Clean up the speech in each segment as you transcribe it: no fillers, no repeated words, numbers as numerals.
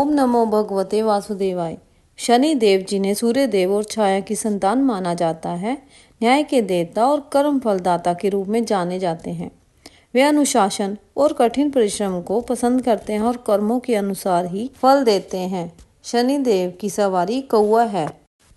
ओम नमो भगवते वासुदेवाय। शनि देव जिन्हें सूर्य देव और छाया की संतान माना जाता है, न्याय के देवता और कर्म फलदाता के रूप में जाने जाते हैं। वे अनुशासन और कठिन परिश्रम को पसंद करते हैं और कर्मों के अनुसार ही फल देते हैं। शनि देव की सवारी कौआ है।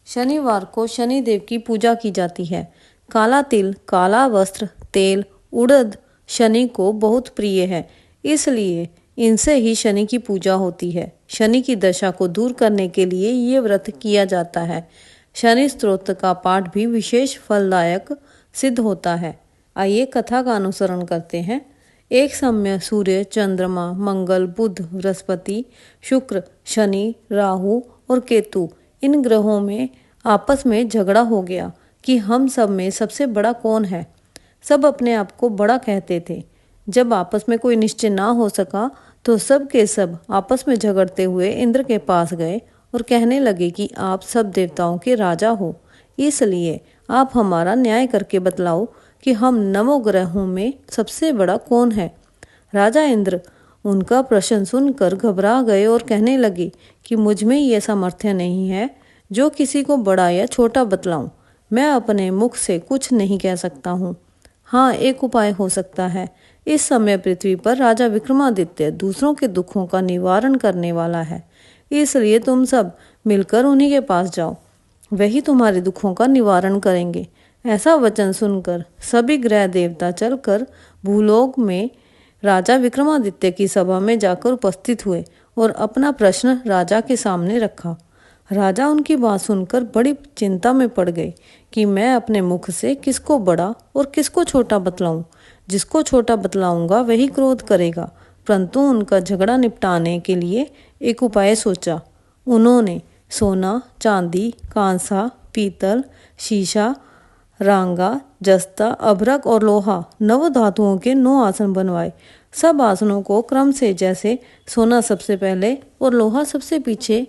शनिवार को शनि देव की पूजा की जाती है। काला तिल, काला वस्त्र, तेल, उड़द शनि को बहुत प्रिय है, इसलिए इनसे ही शनि की पूजा होती है। शनि की दशा को दूर करने के लिए ये व्रत किया जाता है। शनि स्तोत्र का पाठ भी विशेष फलदायक सिद्ध होता है। आइए कथा का अनुसरण करते हैं। एक समय सूर्य, चंद्रमा, मंगल, बुध, बृहस्पति, शुक्र, शनि, राहु और केतु इन ग्रहों में आपस में झगड़ा हो गया कि हम सब में सबसे बड़ा कौन है। सब अपने आप को बड़ा कहते थे। जब आपस में कोई निश्चय ना हो सका तो सब के सब आपस में झगड़ते हुए इंद्र के पास गए और कहने लगे कि आप सब देवताओं के राजा हो, इसलिए आप हमारा न्याय करके बतलाओ कि हम नवों ग्रहों में सबसे बड़ा कौन है। राजा इंद्र उनका प्रश्न सुनकर घबरा गए और कहने लगे कि मुझ में ये सामर्थ्य नहीं है जो किसी को बड़ा या छोटा बतलाऊं। मैं अपने मुख से कुछ नहीं कह सकता हूँ। हाँ, एक उपाय हो सकता है। इस समय पृथ्वी पर राजा विक्रमादित्य दूसरों के दुखों का निवारण करने वाला है, इसलिए तुम सब मिलकर उन्हीं के पास जाओ, वही तुम्हारे दुखों का निवारण करेंगे। ऐसा वचन सुनकर सभी ग्रह देवता चलकर भूलोक में राजा विक्रमादित्य की सभा में जाकर उपस्थित हुए और अपना प्रश्न राजा के सामने रखा। राजा उनकी बात सुनकर बड़ी चिंता में पड़ गए कि मैं अपने मुख से किसको बड़ा और किसको छोटा बतलाऊं। जिसको छोटा बतलाऊंगा वही क्रोध करेगा। परंतु उनका झगड़ा निपटाने के लिए एक उपाय सोचा। उन्होंने सोना, चांदी, कांसा, पीतल, शीशा, रांगा, जस्ता, अभ्रक और लोहा 9 धातुओं के 9 आसन बनवाए। सब आसनों को क्रम से, जैसे सोना सबसे पहले और लोहा सबसे पीछे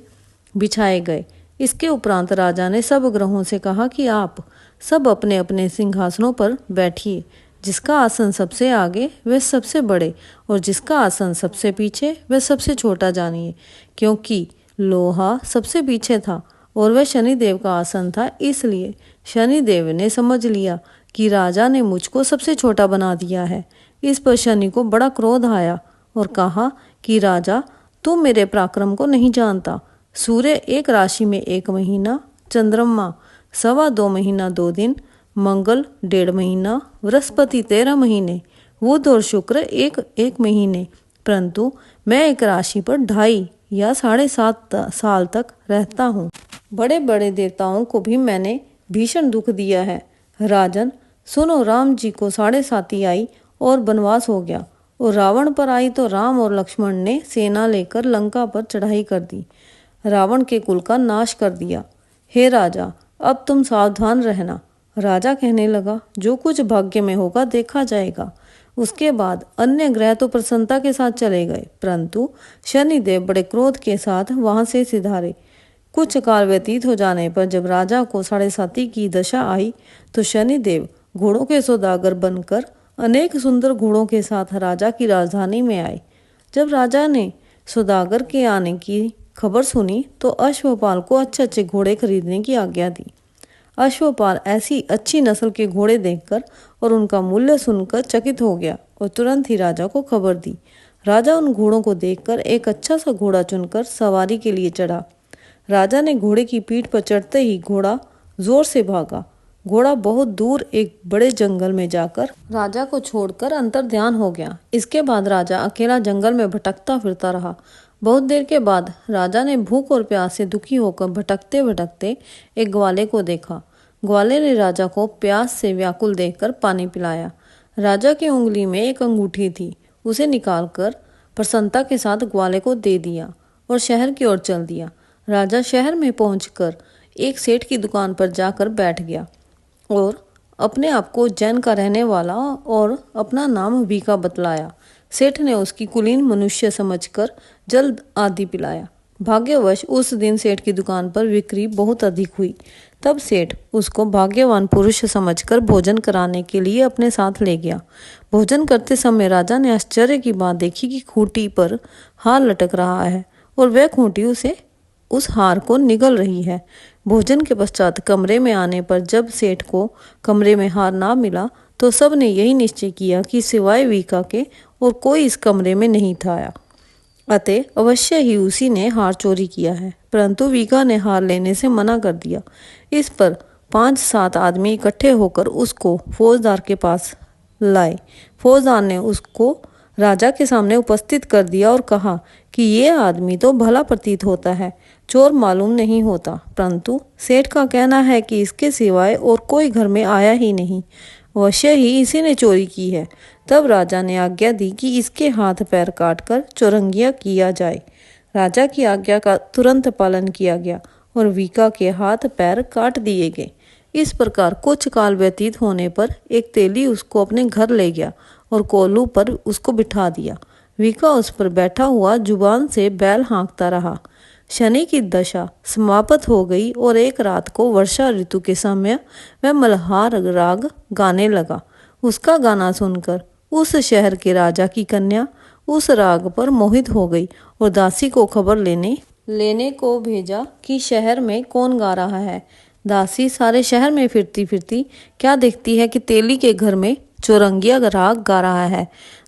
बिछाए गए। इसके उपरांत राजा ने सब ग्रहों से कहा कि आप सब अपने अपने सिंहासनों पर बैठिए। जिसका आसन सबसे आगे वह सबसे बड़े और जिसका आसन सबसे पीछे वह सबसे छोटा जानिए। क्योंकि लोहा सबसे पीछे था और वह शनिदेव का आसन था, इसलिए शनिदेव ने समझ लिया कि राजा ने मुझको सबसे छोटा बना दिया है। इस पर शनि को बड़ा क्रोध आया और कहा कि राजा, तुम मेरे पराक्रम को नहीं जानता। सूर्य एक राशि में 1 महीना, चंद्रमा 2.25 महीना 2 दिन, मंगल 1.5 महीना, बृहस्पति 13 महीने, बुध और शुक्र एक महीने, परंतु मैं एक राशि पर 2.5 या 7.5 साल तक रहता हूँ। बड़े बड़े देवताओं को भी मैंने भीषण दुख दिया है। राजन सुनो, राम जी को 7.5 आई और वनवास हो गया, और रावण पर आई तो राम और लक्ष्मण ने सेना लेकर लंका पर चढ़ाई कर दी, रावण के कुल का नाश कर दिया। हे राजा, अब तुम सावधान रहना। राजा कहने लगा, जो कुछ भाग्य में होगा देखा जाएगा। उसके बाद अन्य ग्रह तो प्रसन्नता के साथ चले गए, परंतु शनिदेव बड़े क्रोध के साथ वहां से सिधारे। कुछ काल व्यतीत हो जाने पर जब राजा को 7.5 की दशा आई तो शनिदेव घोड़ों के सौदागर बनकर अनेक सुंदर घोड़ों के साथ राजा की राजधानी में आए। जब राजा ने सौदागर के आने की खबर सुनी तो अश्वपाल को अच्छे घोड़े खरीदने की आज्ञा दी। अश्वपाल ऐसी अच्छी नस्ल के घोड़े देखकर और उनका मूल्य सुनकर चकित हो गया और तुरंत ही राजा को खबर दी। राजा उन घोड़ों को देखकर एक अच्छा सा घोड़ा चुनकर सवारी के लिए चढ़ा। राजा ने घोड़े की पीठ पर चढ़ते ही घोड़ा जोर से भागा। घोड़ा बहुत दूर एक बड़े जंगल में जाकर राजा को छोड़कर अंतर्ध्यान हो गया। इसके बाद राजा अकेला जंगल में भटकता फिरता रहा। बहुत देर के बाद राजा ने भूख और प्यास से दुखी होकर भटकते भटकते एक ग्वाले को देखा। ग्वाले ने राजा को प्यास से व्याकुल देखकर पानी पिलाया। राजा की उंगली में एक अंगूठी थी, उसे निकालकर प्रसन्नता के साथ ग्वाले को दे दिया और शहर की ओर चल दिया। राजा शहर में पहुंचकर एक सेठ की दुकान पर जाकर बैठ गया और अपने आप को उज्जैन का रहने वाला और अपना नाम भीखा बतलाया। सेठ ने उसकी कुलीन मनुष्य समझकर जल आदि पिलाया। भाग्यवश उस दिन सेठ की दुकान पर बिक्री बहुत अधिक हुई। तब सेठ उसको भाग्यवान पुरुष समझकर भोजन कराने के लिए अपने साथ ले गया। भोजन करते समय राजा ने आश्चर्य की बात देखी कि खूंटी पर हार लटक रहा है और वह खूंटी उसे उस हार को निगल रही है। भोजन के पश्चात कमरे में आने पर जब सेठ को कमरे में हार ना मिला तो सब ने यही निश्चय किया कि सिवाय वीका के और कोई इस कमरे में नहीं था, अतः अवश्य ही उसी ने हार चोरी किया है। परंतु वीका ने हार लेने से मना कर दिया। इस पर 5-7 आदमी इकट्ठे होकर उसको फौजदार के पास लाए। फौजदार ने उसको राजा के सामने उपस्थित कर दिया और कहा कि ये आदमी तो भला प्रतीत होता है, चोर मालूम नहीं होता, परंतु सेठ का कहना है कि इसके सिवाय और कोई घर में आया ही नहीं, अवश्य ही इसी ने चोरी की है। तब राजा ने आज्ञा दी कि इसके हाथ पैर काटकर चौरंगिया किया जाए। राजा की आज्ञा का तुरंत पालन किया गया और वीका के हाथ पैर काट दिए गए। इस प्रकार कुछ काल व्यतीत होने पर एक तेली उसको अपने घर ले गया और कोल्हू पर उसको बिठा दिया। वीका उस पर बैठा हुआ जुबान से बैल हाँकता रहा। शनि की दशा समाप्त हो गई और एक रात को वर्षा ऋतु के समय वह मल्हार राग गाने लगा। उसका गाना सुनकर उस शहर के राजा की कन्या उस राग पर मोहित हो गई और दासी को खबर लेने को भेजा कि शहर में कौन गा रहा है। दासी सारे शहर में फिरती फिरती क्या देखती है कि तेली के घर में चौरंगिया राग गा रहा है।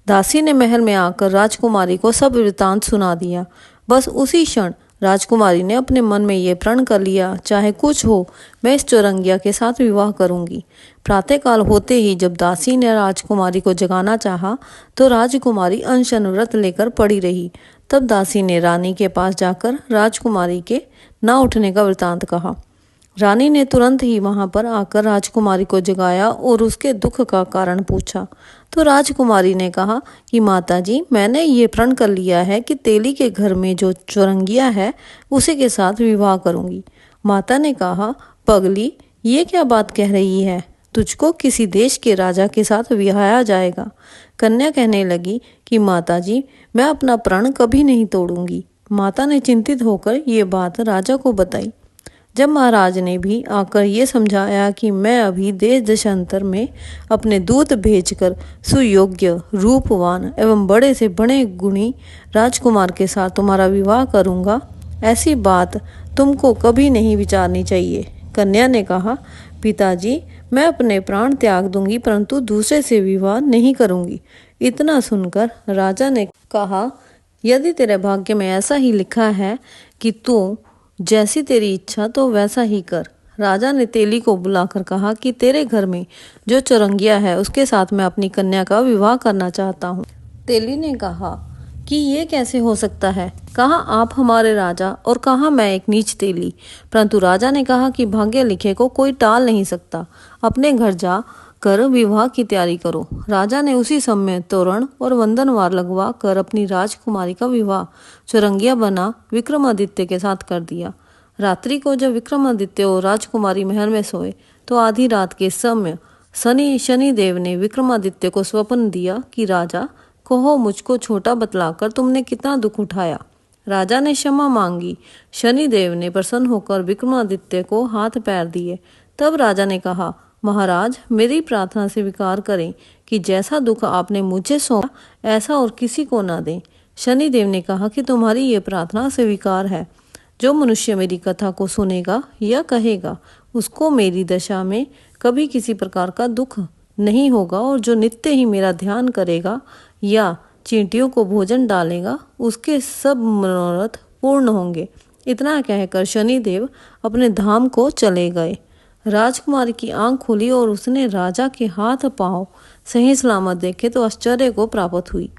दासी ने महल में आकर राजकुमारी को सब वृतांत सुना दिया। बस उसी क्षण राजकुमारी ने अपने मन में ये प्रण कर लिया, चाहे कुछ हो मैं इस चौरंगिया के साथ विवाह करूंगी। प्रातःकाल होते ही जब दासी ने राजकुमारी को जगाना चाहा तो राजकुमारी अनशन व्रत लेकर पड़ी रही। तब दासी ने रानी के पास जाकर राजकुमारी के न उठने का वृतांत कहा। रानी ने तुरंत ही वहां पर आकर राजकुमारी को जगाया और उसके दुख का कारण पूछा। तो राजकुमारी ने कहा कि माता जी, मैंने ये प्रण कर लिया है कि तेली के घर में जो चौरंगिया है उसी के साथ विवाह करूंगी। माता ने कहा, पगली, ये क्या बात कह रही है? तुझको किसी देश के राजा के साथ विवाहाया जाएगा। कन्या कहने लगी कि माता जी, मैं अपना प्रण कभी नहीं तोड़ूंगी। माता ने चिंतित होकर ये बात राजा को बताई। जब महाराज ने भी आकर ये समझाया कि मैं अभी देश देशांतर में अपने दूत भेजकर सुयोग्य, रूपवान एवं बड़े से बड़े गुणी राजकुमार के साथ तुम्हारा विवाह करूंगा, ऐसी बात तुमको कभी नहीं विचारनी चाहिए। कन्या ने कहा, पिताजी, मैं अपने प्राण त्याग दूंगी परंतु दूसरे से विवाह नहीं करूंगी। इतना सुनकर राजा ने कहा, यदि तेरे भाग्य में ऐसा ही लिखा है कि तू जैसी तेरी इच्छा तो वैसा ही कर। राजा ने तेली को बुलाकर कहा कि तेरे घर में जो चौरंगिया है उसके साथ मैं अपनी कन्या का विवाह करना चाहता हूँ। तेली ने कहा कि ये कैसे हो सकता है? कहाँ आप हमारे राजा और कहाँ मैं एक नीच तेली। परंतु राजा ने कहा कि भाग्य लिखे को कोई टाल नहीं सकता, अपने घर जा कर विवाह की तैयारी करो। राजा ने उसी समय तोरण और वंदनवार लगवा कर अपनी राजकुमारी का विवाह चौरंगिया बना विक्रमादित्य के साथ कर दिया। रात्रि को जब विक्रमादित्य और राजकुमारी महल में सोए तो आधी रात के समय शनिदेव ने विक्रमादित्य को स्वप्न दिया कि राजा, कहो मुझको छोटा बतलाकर तुमने कितना दुख उठाया। राजा ने क्षमा मांगी। शनिदेव ने प्रसन्न होकर विक्रमादित्य को हाथ पैर दिए। तब राजा ने कहा, महाराज, मेरी प्रार्थना स्वीकार करें कि जैसा दुख आपने मुझे सौंपा ऐसा और किसी को न दें। शनिदेव ने कहा कि तुम्हारी ये प्रार्थना स्वीकार है। जो मनुष्य मेरी कथा को सुनेगा या कहेगा उसको मेरी दशा में कभी किसी प्रकार का दुख नहीं होगा और जो नित्य ही मेरा ध्यान करेगा या चींटियों को भोजन डालेगा उसके सब मनोरथ पूर्ण होंगे। इतना कहकर शनिदेव अपने धाम को चले गए। राजकुमारी की आंख खुली और उसने राजा के हाथ पांव सही सलामत देखे तो आश्चर्य को प्राप्त हुई।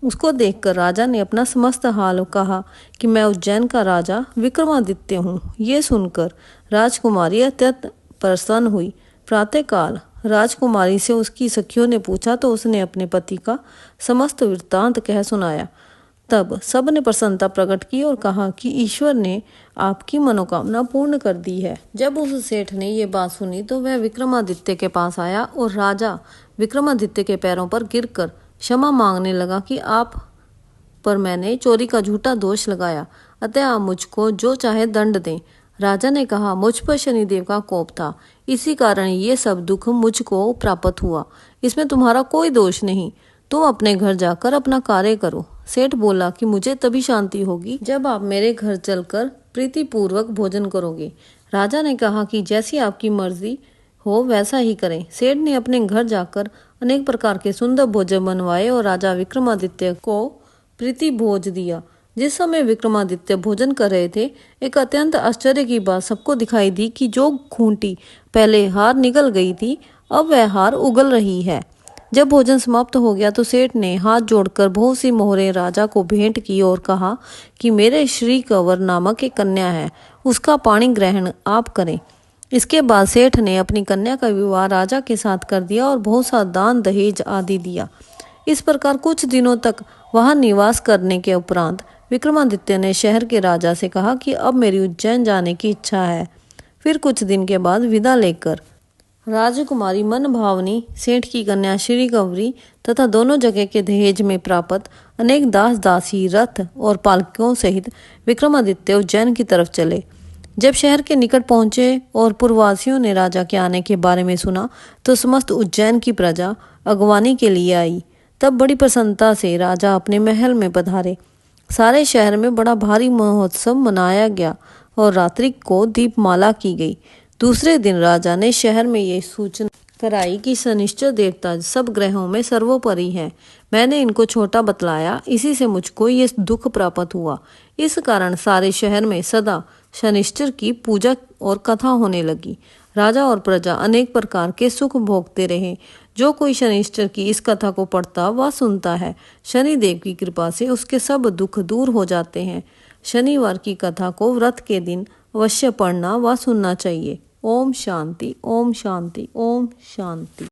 उसको देखकर राजा ने अपना समस्त हाल कहा कि मैं उज्जैन का राजा विक्रमादित्य हूँ। ये सुनकर राजकुमारी अत्यंत प्रसन्न हुई। प्रातःकाल राजकुमारी से उसकी सखियों ने पूछा तो उसने अपने पति का समस्त वृत्तांत कह सुनाया। तब सब ने प्रसन्नता प्रकट की और कहा कि ईश्वर ने आपकी मनोकामना पूर्ण कर दी है। जब उस सेठ ने ये बात सुनी तो वह विक्रमादित्य के पास आया और राजा विक्रमादित्य के पैरों पर गिरकर क्षमा मांगने लगा कि आप पर मैंने चोरी का झूठा दोष लगाया, अतः आप मुझको जो चाहे दंड दें। राजा ने कहा, मुझ पर शनिदेव का कोप था, इसी कारण ये सब दुख मुझको प्राप्त हुआ, इसमें तुम्हारा कोई दोष नहीं। तुम अपने घर जाकर अपना कार्य करो। सेठ बोला कि मुझे तभी शांति होगी जब आप मेरे घर चलकर प्रीतिपूर्वक भोजन करोगे। राजा ने कहा कि जैसी आपकी मर्जी हो वैसा ही करें। सेठ ने अपने घर जाकर अनेक प्रकार के सुंदर भोजन बनवाए और राजा विक्रमादित्य को प्रीति भोज दिया। जिस समय विक्रमादित्य भोजन कर रहे थे, एक अत्यंत आश्चर्य की बात सबको दिखाई दी कि जो खूंटी पहले हार निकल गई थी, अब वह हार उगल रही है। जब भोजन समाप्त हो गया तो सेठ ने हाथ जोड़कर बहुत सी मोहरें राजा को भेंट की और कहा कि मेरे श्री कंवर नामक एक कन्या है, उसका पाणी ग्रहण आप करें। इसके बाद सेठ ने अपनी कन्या का विवाह राजा के साथ कर दिया और बहुत सा दान दहेज आदि दिया। इस प्रकार कुछ दिनों तक वहां निवास करने के उपरांत विक्रमादित्य ने शहर के राजा से कहा कि अब मेरी उज्जैन जाने की इच्छा है। फिर कुछ दिन के बाद विदा लेकर राजकुमारी मन भावनी, सेठ की कन्या श्री कंवरी तथा दोनों जगह के दहेज में प्राप्त अनेक दास दासी, रथ और पालकियों सहित विक्रमादित्य उज्जैन की तरफ चले। जब शहर के निकट पहुंचे और पुरवासियों ने राजा के आने के बारे में सुना तो समस्त उज्जैन की प्रजा अगवानी के लिए आई। तब बड़ी प्रसन्नता से राजा अपने महल में पधारे। सारे शहर में बड़ा भारी महोत्सव मनाया गया और रात्रि को दीपमाला की गई। दूसरे दिन राजा ने शहर में ये सूचना कराई कि शनिश्चर देवता सब ग्रहों में सर्वोपरि है। मैंने इनको छोटा बतलाया, इसी से मुझको ये दुख प्राप्त हुआ। इस कारण सारे शहर में सदा शनिश्चर की पूजा और कथा होने लगी। राजा और प्रजा अनेक प्रकार के सुख भोगते रहे। जो कोई शनिश्चर की इस कथा को पढ़ता व सुनता है, शनिदेव की कृपा से उसके सब दुख दूर हो जाते हैं। शनिवार की कथा को व्रत के दिन अवश्य पढ़ना व सुनना चाहिए। ओम शांति, ओम शांति, ओम शांति।